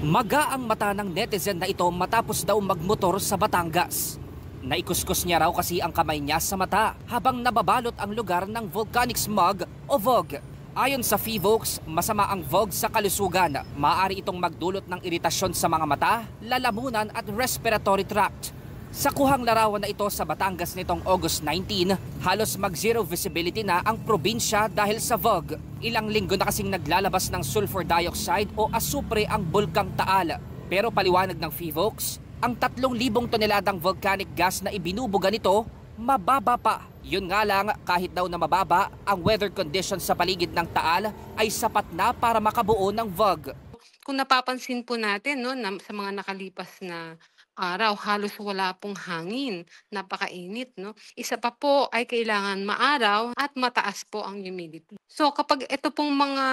Maga ang mata ng netizen na ito matapos daw magmotor sa Batangas. Naikuskus niya raw kasi ang kamay niya sa mata habang nababalot ang lugar ng volcanic smog o VOG. Ayon sa FIVOLCS, masama ang VOG sa kalusugan. Maaari itong magdulot ng iritasyon sa mga mata, lalamunan at respiratory tract. Sa kuhang larawan na ito sa Batangas nitong August 19, halos mag-zero visibility na ang probinsya dahil sa VOG. Ilang linggo na kasing naglalabas ng sulfur dioxide o asupre ang bulkang Taal. Pero paliwanag ng FIVOLCS, ang 3,000 toneladang volcanic gas na ibinubuga nito, mababa pa. Yun nga lang, kahit daw na mababa, ang weather conditions sa paligid ng Taal ay sapat na para makabuo ng VOG. Kung napapansin po natin sa mga nakalipas na araw, halos wala pong hangin, napakainit. Isa pa po ay kailangan maaraw at mataas po ang humidity. So kapag ito pong mga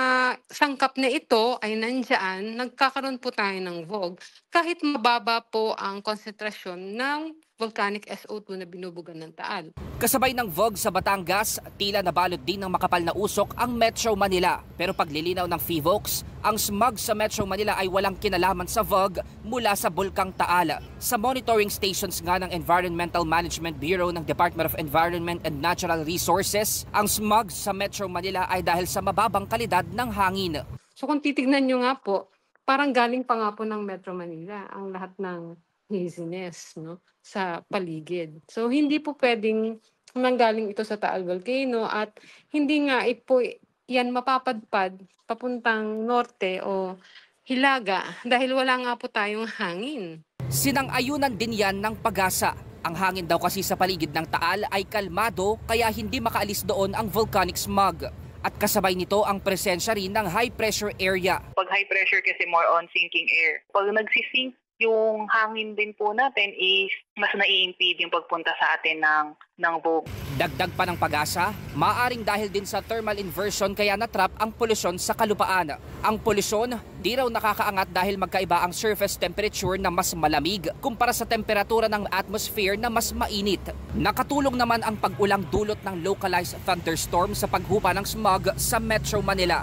sangkap na ito ay nandyan, nagkakaroon po tayo ng VOG. Kahit mababa po ang konsentrasyon ng volcanic SO2 na binubugan ng Taal. Kasabay ng VOG sa Batangas, tila nabalot din ng makapal na usok ang Metro Manila. Pero paglilinaw ng FIVOLCS, ang smog sa Metro Manila ay walang kinalaman sa VOG mula sa bulkang Taal. Sa monitoring stations nga ng Environmental Management Bureau ng Department of Environment and Natural Resources, ang smog sa Metro Manila ay dahil sa mababang kalidad ng hangin. So kung titignan nyo nga po, parang galing pa nga po ng Metro Manila ang lahat ng haziness sa paligid. So hindi po pwedeng nanggaling ito sa Taal Volcano at hindi nga po yan mapapadpad papuntang norte o Hilaga dahil wala nga po tayong hangin. Sinang-ayunan din yan ng Pag-asa. Ang hangin daw kasi sa paligid ng Taal ay kalmado kaya hindi makaalis doon ang volcanic smog. At kasabay nito ang presensya rin ng high pressure area. Pag high pressure kasi more on sinking air. Pag nagsisink yung hangin din po natin is mas nai-impede yung pagpunta sa atin ng VOG. Dagdag pa ng Pag-asa, maaring dahil din sa thermal inversion kaya natrap ang polusyon sa kalupaan. Ang polusyon di raw nakakaangat dahil magkaiba ang surface temperature na mas malamig kumpara sa temperatura ng atmosphere na mas mainit. Nakatulong naman ang pag-ulang dulot ng localized thunderstorm sa paghupa ng smog sa Metro Manila.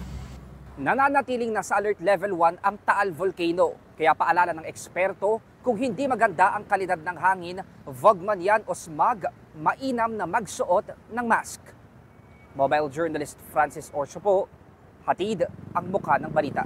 Nananatiling nasa alert level 1 ang Taal Volcano. Kaya paalala ng eksperto, kung hindi maganda ang kalidad ng hangin, VOG man yan o smog, mainam na magsuot ng mask. Mobile journalist Francis Orso po, hatid ang mukha ng balita.